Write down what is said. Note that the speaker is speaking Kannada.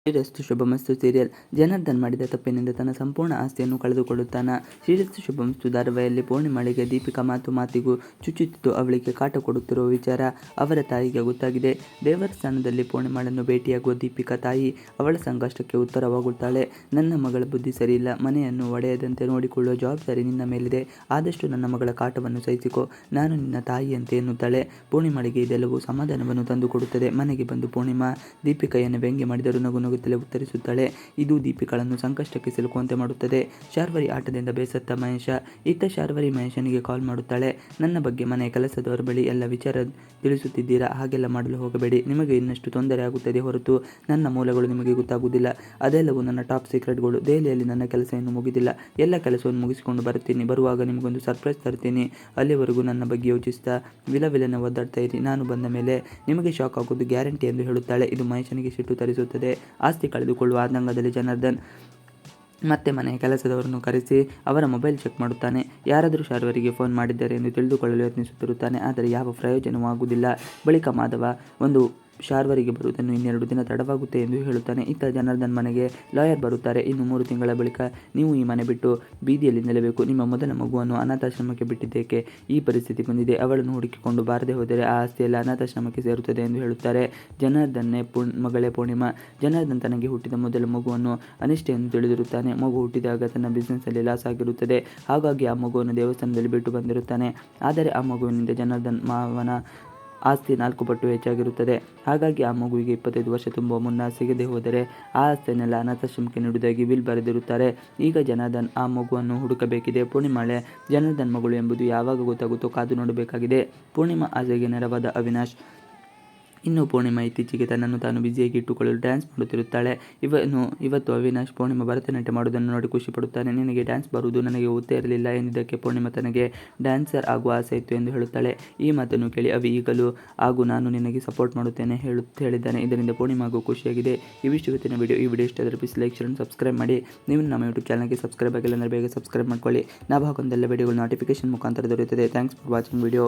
ಶ್ರೀರಸ್ತು ಶುಭಮಸ್ತು ಸೀರಿಯಲ್. ಜನಾರ್ದನ್ ಮಾಡಿದ ತಪ್ಪಿನಿಂದ ತನ್ನ ಸಂಪೂರ್ಣ ಆಸ್ತಿಯನ್ನು ಕಳೆದುಕೊಳ್ಳುತ್ತಾನೆ. ಶ್ರೀರಸ್ತು ಶುಭಮಸ್ತು ಧಾರಾವಾಹಿಯಲ್ಲಿ ಪೂರ್ಣಿಮಾಳಿಗೆ ದೀಪಿಕಾ ಮಾತಿಗೂ ಚುಚ್ಚುತ್ತಿದ್ದು ಅವಳಿಗೆ ಕಾಟ ಕೊಡುತ್ತಿರುವ ವಿಚಾರ ಅವರ ತಾಯಿಗೆ ಗೊತ್ತಾಗಿದೆ. ದೇವರ ಸ್ಥಾನದಲ್ಲಿ ಪೂರ್ಣಿಮಾಳನ್ನು ಭೇಟಿಯಾಗುವ ದೀಪಿಕಾ ತಾಯಿ ಅವಳ ಸಂಕಷ್ಟಕ್ಕೆ ಉತ್ತರವಾಗುತ್ತಾಳೆ. ನನ್ನ ಮಗಳ ಬುದ್ಧಿ ಸರಿಯಿಲ್ಲ, ಮನೆಯನ್ನು ಒಡೆಯದಂತೆ ನೋಡಿಕೊಳ್ಳುವ ಜವಾಬ್ದಾರಿ ನಿನ್ನ ಮೇಲಿದೆ. ಆದಷ್ಟು ನನ್ನ ಮಗಳ ಕಾಟವನ್ನು ಸಹಿಸಿಕೊ, ನಾನು ನಿನ್ನ ತಾಯಿಯಂತೆ ಎನ್ನುತ್ತಾಳೆ. ಪೂರ್ಣಿಮಾಳಿಗೆ ಇದೆಲ್ಲವೂ ಸಮಾಧಾನವನ್ನು ತಂದುಕೊಡುತ್ತದೆ. ಮನೆಗೆ ಬಂದು ಪೂರ್ಣಿಮಾ ದೀಪಿಕೆಯನ್ನು ವ್ಯಂಗ್ಯ ಮಾಡಿದರೂ ನಗುತ್ತಲೇ ಉತ್ತರಿಸುತ್ತಾಳೆ. ಇದು ದೀಪಿಕಾಳನ್ನು ಸಂಕಷ್ಟಕ್ಕೆ ಸಿಲುಕುವಂತೆ ಮಾಡುತ್ತದೆ. ಶಾರ್ವರಿ ಆಟದಿಂದ ಬೇಸತ್ತ ಮಹೇಶ. ಇತ್ತ ಶಾರ್ವರಿ ಮಹೇಶನಿಗೆ ಕಾಲ್ ಮಾಡುತ್ತಾಳೆ. ನನ್ನ ಬಗ್ಗೆ ಮನೆಯ ಕೆಲಸದವರ ಬಳಿ ಎಲ್ಲ ವಿಚಾರ ತಿಳಿಸುತ್ತಿದ್ದೀರಾ, ಹಾಗೆಲ್ಲ ಮಾಡಲು ಹೋಗಬೇಡಿ. ನಿಮಗೆ ಇನ್ನಷ್ಟು ತೊಂದರೆ ಆಗುತ್ತದೆ ಹೊರತು ನನ್ನ ಮೂಲಗಳು ನಿಮಗೆ ಗೊತ್ತಾಗುವುದಿಲ್ಲ. ಅದೆಲ್ಲವೂ ನನ್ನ ಟಾಪ್ ಸೀಕ್ರೆಟ್ಗಳು. ದೆಹಲಿಯಲ್ಲಿ ನನ್ನ ಕೆಲಸ ಇನ್ನೂ ಮುಗಿದಿಲ್ಲ. ಎಲ್ಲ ಕೆಲಸವನ್ನು ಮುಗಿಸಿಕೊಂಡು ಬರುತ್ತೀನಿ. ಬರುವಾಗ ನಿಮಗೊಂದು ಸರ್ಪ್ರೈಸ್ ತರ್ತೀನಿ. ಅಲ್ಲಿವರೆಗೂ ನನ್ನ ಬಗ್ಗೆ ಯೋಚಿಸ್ತಾ ವಿಲವಿಲನೆ ಒದ್ದಾಡ್ತಾ ಇರಿ. ನಾನು ಬಂದ ಮೇಲೆ ನಿಮಗೆ ಶಾಕ್ ಆಗೋದು ಗ್ಯಾರಂಟಿ ಎಂದು ಹೇಳುತ್ತಾಳೆ. ಇದು ಮಹೇಶನಿಗೆ ಸಿಟ್ಟು ತರಿಸುತ್ತದೆ. ಆಸ್ತಿ ಕಳೆದುಕೊಳ್ಳುವ ಆತಂಕದಲ್ಲಿ ಜನಾರ್ದನ್ ಮತ್ತೆ ಮನೆಯ ಕೆಲಸದವರನ್ನು ಕರೆಸಿ ಅವರ ಮೊಬೈಲ್ ಚೆಕ್ ಮಾಡುತ್ತಾನೆ. ಯಾರಾದರೂ ಶಾರ್ವರಿಗೆ ಫೋನ್ ಮಾಡಿದ್ದಾರೆ ಎಂದು ತಿಳಿದುಕೊಳ್ಳಲು ಯತ್ನಿಸುತ್ತಿರುತ್ತಾನೆ. ಆದರೆ ಯಾವ ಪ್ರಯೋಜನವೂ ಆಗುವುದಿಲ್ಲ. ಬಳಿಕ ಮಾಧವ ಒಂದು ಶಾರ್ವರಿಗೆ ಬರುವುದನ್ನು 2 ದಿನ ತಡವಾಗುತ್ತೆ ಎಂದು ಹೇಳುತ್ತಾನೆ. ಇತ್ತ ಜನಾರ್ದನ್ ಮನೆಗೆ ಲಾಯರ್ ಬರುತ್ತಾರೆ. ಇನ್ನು 3 ತಿಂಗಳ ಬಳಿಕ ನೀವು ಈ ಮನೆ ಬಿಟ್ಟು ಬೀದಿಯಲ್ಲಿ ನಿಲ್ಲಬೇಕು. ನಿಮ್ಮ ಮೊದಲ ಮಗುವನ್ನು ಅನಾಥಾಶ್ರಮಕ್ಕೆ ಬಿಟ್ಟಿದ್ದಕ್ಕೆ ಈ ಪರಿಸ್ಥಿತಿ ಬಂದಿದೆ. ಅವಳನ್ನು ಹುಡುಕಿಕೊಂಡು ಬಾರದೆ ಹೋದರೆ ಆ ಆಸ್ತಿಯಲ್ಲಿ ಅನಾಥಾಶ್ರಮಕ್ಕೆ ಸೇರುತ್ತದೆ ಎಂದು ಹೇಳುತ್ತಾರೆ. ಜನಾರ್ದನ್ನೇ ಮಗಳೇ ಪೂರ್ಣಿಮಾ. ಜನಾರ್ದನ್ ತನಗೆ ಹುಟ್ಟಿದ ಮೊದಲ ಮಗುವನ್ನು ಅನಿಷ್ಟೆ ಎಂದು ತಿಳಿದಿರುತ್ತಾನೆ. ಮಗು ಹುಟ್ಟಿದಾಗ ತನ್ನ ಬಿಸ್ನೆಸ್ಸಲ್ಲಿ ಲಾಸ್ ಆಗಿರುತ್ತದೆ. ಹಾಗಾಗಿ ಆ ಮಗುವನ್ನು ದೇವಸ್ಥಾನದಲ್ಲಿ ಬಿಟ್ಟು ಬಂದಿರುತ್ತಾನೆ. ಆದರೆ ಆ ಮಗುವಿನಿಂದ ಜನಾರ್ದನ್ ಮಾವನ ಆಸ್ತಿ 4 ಪಟ್ಟು ಹೆಚ್ಚಾಗಿರುತ್ತದೆ. ಹಾಗಾಗಿ ಆ ಮಗುವಿಗೆ 25 ವರ್ಷ ತುಂಬುವ ಮುನ್ನ ಸಿಗದೆ ಹೋದರೆ ಆ ಆಸ್ತಿಯನ್ನೆಲ್ಲ ಅನಾಥಾಶ್ರಮಕ್ಕೆ ನೀಡುವುದಾಗಿ ವಿಲ್ ಬರೆದಿರುತ್ತಾರೆ. ಈಗ ಜನಾರ್ದನ್ ಆ ಮಗುವನ್ನು ಹುಡುಕಬೇಕಿದೆ. ಪೂರ್ಣಿಮಾಳೆ ಜನಾರ್ದನ್ ಮಗಳು ಎಂಬುದು ಯಾವಾಗ ಗೊತ್ತಾಗುತ್ತೋ ಕಾದು ನೋಡಬೇಕಾಗಿದೆ. ಪೂರ್ಣಿಮಾ ಆಸೆಗೆ ನೆರವಾದ ಅವಿನಾಶ್. ಇನ್ನು ಪೂರ್ಣಿಮಾ ಇತ್ತೀಚೆಗೆ ತನ್ನನ್ನು ತಾನು ಬ್ಯುಸಿಯಾಗಿ ಇಟ್ಟುಕೊಳ್ಳಲು ಡ್ಯಾನ್ಸ್ ಮಾಡುತ್ತಿರುತ್ತಾಳೆ. ಇವತ್ತು ಅವಿನಾಶ್ ಪೂರ್ಣಿಮಾ ಭರತನಾಟ್ಯ ಮಾಡುವುದನ್ನು ನೋಡಿ ಖುಷಿ ಪಡುತ್ತಾನೆ. ನಿನಗೆ ಡ್ಯಾನ್ಸ್ ಬರುವುದು ನನಗೆ ಗೊತ್ತೇ ಇರಲಿಲ್ಲ ಎಂದಿದ್ದಕ್ಕೆ ಪೂರ್ಣಿಮಾ ತನಗೆ ಡ್ಯಾನ್ಸರ್ ಆಗುವ ಆಸೆ ಇತ್ತು ಎಂದು ಹೇಳುತ್ತಾಳೆ. ಈ ಮಾತನ್ನು ಕೇಳಿ ಅವಿ ಈಗಲೂ ಹಾಗೂ ನಾನು ನಿನಗೆ ಸಪೋರ್ಟ್ ಮಾಡುತ್ತೇನೆ ಹೇಳಿದ್ದಾನೆ. ಇದರಿಂದ ಪೂರ್ಣಿಮಾಗೂ ಖುಷಿಯಾಗಿದೆ. ಇವಿಷ್ಟು ಇವತ್ತಿನ ವಿಡಿಯೋ. ಈ ವಿಡಿಯೋ ಇಷ್ಟ ಆದರೆ ಪ್ಲೀಸ್ ಲೈಕ್ ಶೇರ್ ಸಬ್ಸ್ಕ್ರೈಬ್ ಮಾಡಿ. ನೀವು ನಮ್ಮ ಯೂಟ್ಯೂಬ್ ಚಾನಲ್ಗೆ ಸಬ್ಸ್ಕ್ರೈಬ್ ಆಗಿಲ್ಲ ಅಂದರೆ ಬೇಗ ಸಬ್ಸ್ಕ್ರೈಬ್ ಮಾಡ್ಕೊಳ್ಳಿ. ನಾವು ಹಾಕೊಂಡೆಲ್ಲ ವಿಡಿಯೋಗಳು ನೋಟಿಫಿಕೇಶನ್ ಮುಖಾಂತರ ದೊರೆಯುತ್ತದೆ. Thanks for watching video.